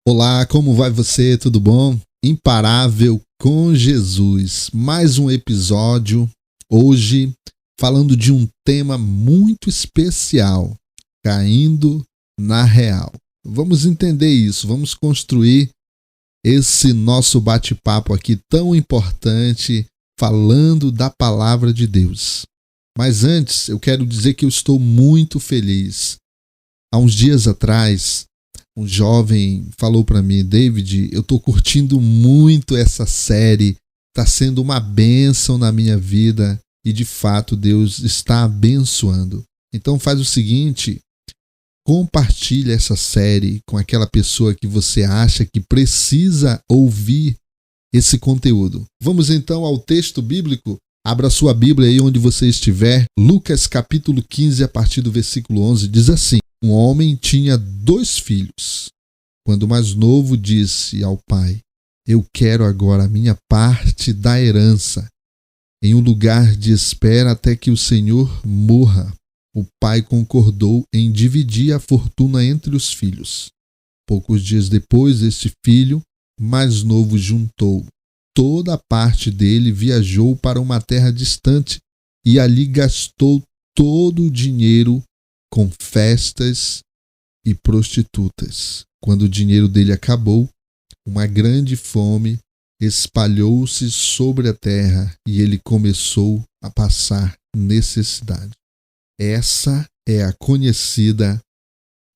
Olá, como vai você? Tudo bom? Imparável com Jesus. Mais um episódio, hoje falando de um tema muito especial, caindo na real. Vamos entender isso, vamos construir esse nosso bate-papo aqui tão importante, falando da palavra de Deus. Mas antes, eu quero dizer que eu estou muito feliz. Há uns dias atrás, um jovem falou para mim: David, eu estou curtindo muito essa série, está sendo uma bênção na minha vida e de fato Deus está abençoando. Então faz o seguinte, compartilha essa série com aquela pessoa que você acha que precisa ouvir esse conteúdo. Vamos então ao texto bíblico? Abra sua Bíblia aí onde você estiver. Lucas capítulo 15, a partir do versículo 11, diz assim: Um homem tinha 2 filhos. Quando o mais novo disse ao pai: Eu quero agora a minha parte da herança, em um lugar de espera até que o Senhor morra. O pai concordou em dividir a fortuna entre os filhos. Poucos dias depois, este filho mais novo juntou toda a parte dele, viajou para uma terra distante e ali gastou todo o dinheiro com festas e prostitutas. Quando o dinheiro dele acabou, uma grande fome espalhou-se sobre a terra e ele começou a passar necessidade. Essa é a conhecida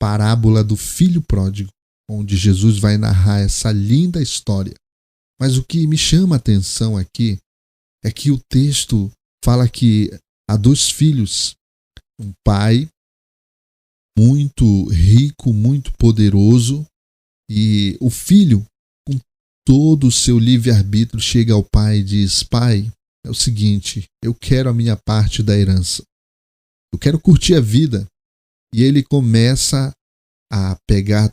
parábola do filho pródigo, onde Jesus vai narrar essa linda história. Mas o que me chama a atenção aqui é que o texto fala que há 2 filhos, um pai muito rico, muito poderoso, e o filho, com todo o seu livre-arbítrio, chega ao pai e diz: Pai, é o seguinte, eu quero a minha parte da herança, eu quero curtir a vida. E ele começa a pegar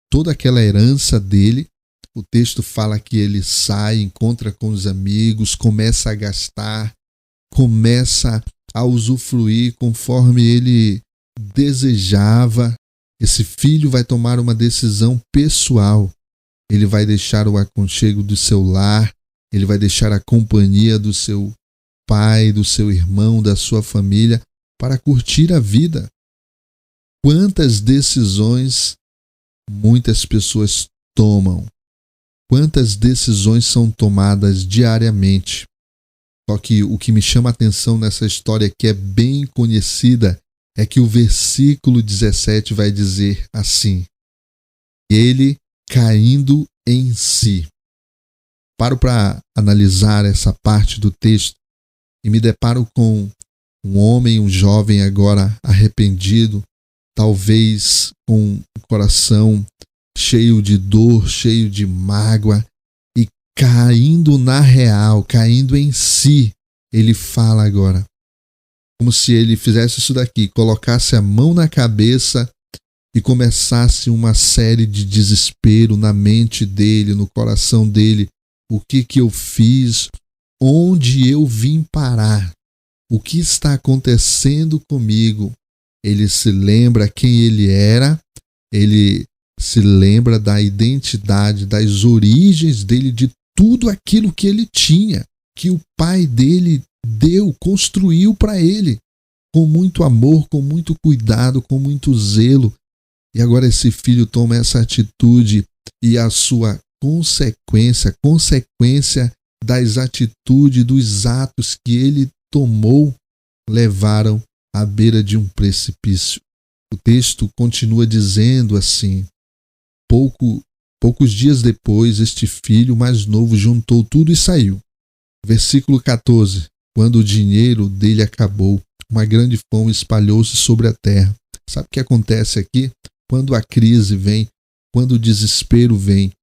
toda aquela herança dele. O texto fala que ele sai, encontra com os amigos, começa a gastar, começa a usufruir conforme ele desejava. Esse filho vai tomar uma decisão pessoal. Ele vai deixar o aconchego do seu lar, ele vai deixar a companhia do seu pai, do seu irmão, da sua família, para curtir a vida. Quantas decisões muitas pessoas tomam? Quantas decisões são tomadas diariamente? Só que o que me chama a atenção nessa história, que é bem conhecida, é que o versículo 17 vai dizer assim: ele caindo em si. Paro para analisar essa parte do texto e me deparo com um homem, um jovem agora arrependido, talvez com o coração cheio de dor, cheio de mágoa, e caindo na real, caindo em si. Ele fala agora, como se ele fizesse isso daqui, colocasse a mão na cabeça e começasse uma série de desespero na mente dele, no coração dele. O que eu fiz? Onde eu vim parar? O que está acontecendo comigo? Ele se lembra quem ele era, ele se lembra da identidade, das origens dele, de tudo aquilo que ele tinha, que o pai dele deu, construiu para ele, com muito amor, com muito cuidado, com muito zelo. E agora esse filho toma essa atitude e a sua consequência das atitudes, dos atos que ele tomou, levaram à beira de um precipício. O texto continua dizendo assim: poucos dias depois, este filho mais novo juntou tudo e saiu. Versículo 14. Quando o dinheiro dele acabou, uma grande fome espalhou-se sobre a terra. Sabe o que acontece aqui? Quando a crise vem, quando o desespero vem,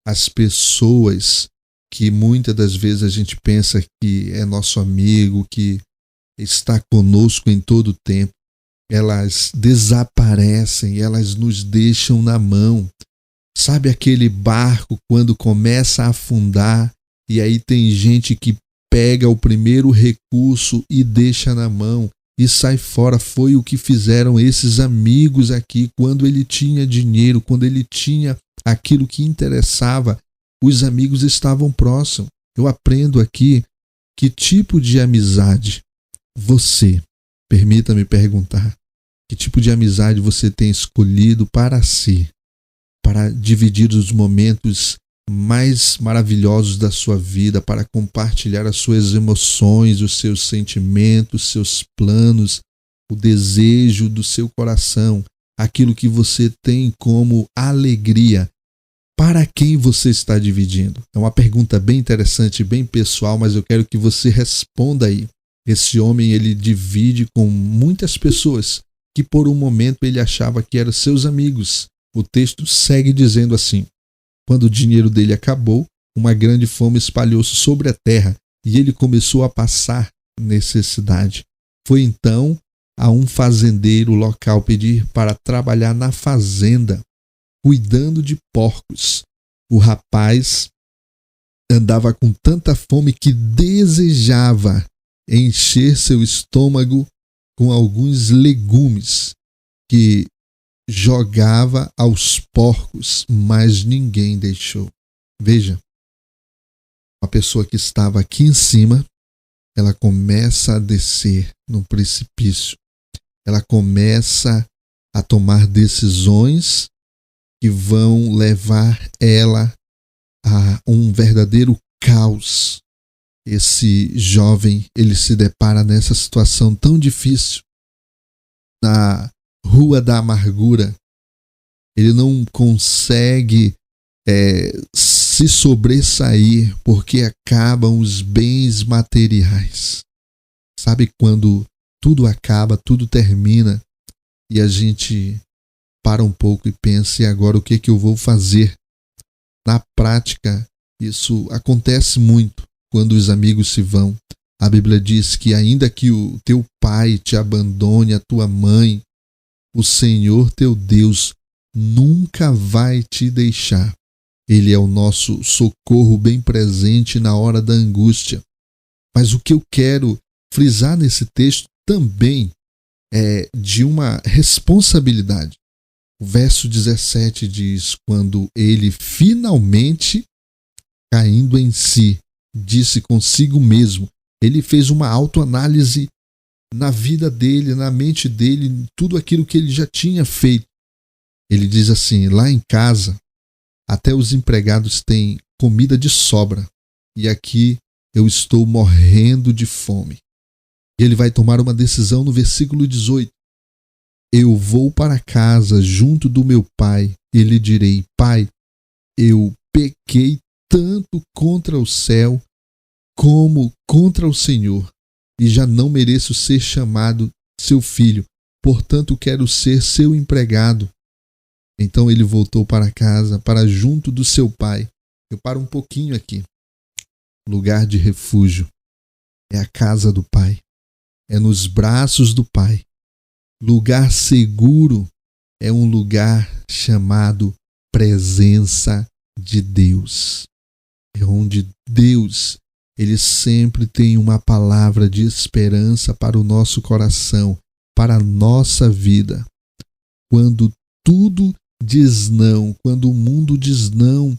as pessoas que muitas das vezes a gente pensa que é nosso amigo, que está conosco em todo o tempo, elas desaparecem, elas nos deixam na mão. Sabe aquele barco quando começa a afundar e aí tem gente que pega o primeiro recurso e deixa na mão e sai fora? Foi o que fizeram esses amigos aqui quando ele tinha dinheiro, quando ele tinha aquilo que interessava, os amigos estavam próximos. Eu aprendo aqui que tipo de amizade você, permita-me perguntar, que tipo de amizade você tem escolhido para si, para dividir os momentos mais maravilhosos da sua vida, para compartilhar as suas emoções, os seus sentimentos, seus planos, o desejo do seu coração, aquilo que você tem como alegria. Para quem você está dividindo? É uma pergunta bem interessante, bem pessoal, mas eu quero que você responda aí. Esse homem, ele divide com muitas pessoas que por um momento ele achava que eram seus amigos. O texto segue dizendo assim: quando o dinheiro dele acabou, uma grande fome espalhou-se sobre a terra e ele começou a passar necessidade. Foi então a um fazendeiro local pedir para trabalhar na fazenda, cuidando de porcos. O rapaz andava com tanta fome que desejava encher seu estômago com alguns legumes que jogava aos porcos, mas ninguém deixou. Veja, uma pessoa que estava aqui em cima, ela começa a descer no precipício. Ela começa a tomar decisões que vão levar ela a um verdadeiro caos. Esse jovem, ele se depara nessa situação tão difícil, na rua da amargura. Ele não consegue se sobressair porque acabam os bens materiais. Sabe quando tudo acaba, tudo termina e a gente para um pouco e pensa: e agora o que eu vou fazer? Na prática, isso acontece muito quando os amigos se vão. A Bíblia diz que ainda que o teu pai te abandone, a tua mãe, o Senhor teu Deus nunca vai te deixar. Ele é o nosso socorro bem presente na hora da angústia. Mas o que eu quero frisar nesse texto também é de uma responsabilidade. O verso 17 diz: quando ele finalmente, caindo em si, disse consigo mesmo. Ele fez uma autoanálise na vida dele, na mente dele, tudo aquilo que ele já tinha feito. Ele diz assim: lá em casa, até os empregados têm comida de sobra, e aqui eu estou morrendo de fome. E ele vai tomar uma decisão no versículo 18. Eu vou para casa junto do meu pai e lhe direi: Pai, eu pequei tanto contra o céu como contra o Senhor, e já não mereço ser chamado seu filho, portanto quero ser seu empregado. Então ele voltou para casa, para junto do seu pai. Eu paro um pouquinho aqui. Lugar de refúgio é a casa do pai, é nos braços do pai. Lugar seguro é um lugar chamado presença de Deus. É onde Deus, ele sempre tem uma palavra de esperança para o nosso coração, para a nossa vida. Quando tudo diz não, quando o mundo diz não,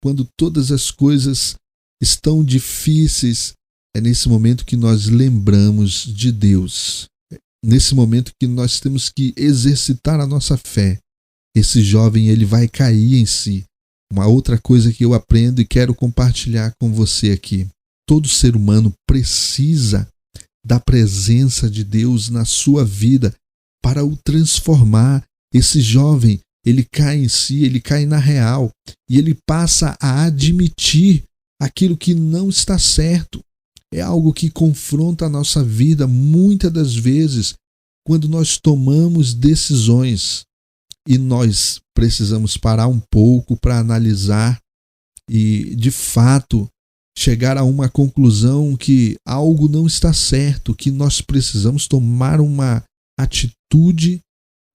quando todas as coisas estão difíceis, é nesse momento que nós lembramos de Deus. Nesse momento que nós temos que exercitar a nossa fé. Esse jovem, ele vai cair em si. Uma outra coisa que eu aprendo e quero compartilhar com você aqui. Todo ser humano precisa da presença de Deus na sua vida para o transformar. Esse jovem, ele cai em si, ele cai na real e ele passa a admitir aquilo que não está certo. É algo que confronta a nossa vida muitas das vezes quando nós tomamos decisões e nós precisamos parar um pouco para analisar e, de fato, chegar a uma conclusão que algo não está certo, que nós precisamos tomar uma atitude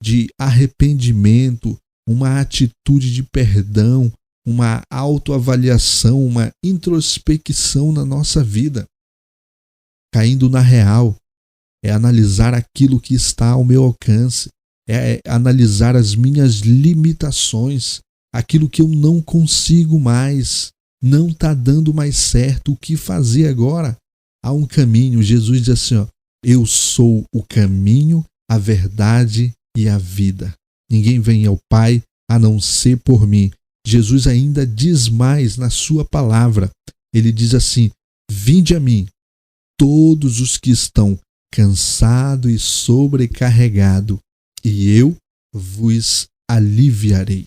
de arrependimento, uma atitude de perdão, uma autoavaliação, uma introspecção na nossa vida. Caindo na real, é analisar aquilo que está ao meu alcance, é analisar as minhas limitações, aquilo que eu não consigo mais, não está dando mais certo, o que fazer agora? Há um caminho. Jesus diz assim, ó, eu sou o caminho, a verdade e a vida. Ninguém vem ao Pai a não ser por mim. Jesus ainda diz mais na sua palavra. Ele diz assim, vinde a mim, todos os que estão cansados e sobrecarregados, e eu vos aliviarei.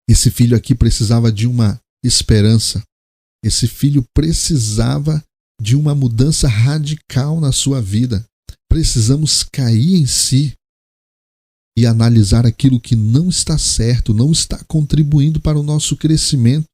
Esse filho aqui precisava de uma esperança. Esse filho precisava de uma mudança radical na sua vida. Precisamos cair em si e analisar aquilo que não está certo, não está contribuindo para o nosso crescimento,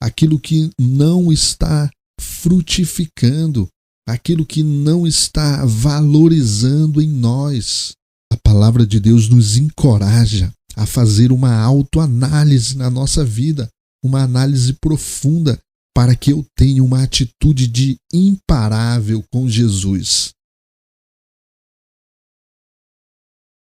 aquilo que não está frutificando, aquilo que não está valorizando em nós. A palavra de Deus nos encoraja a fazer uma autoanálise na nossa vida, uma análise profunda, para que eu tenha uma atitude de imparável com Jesus.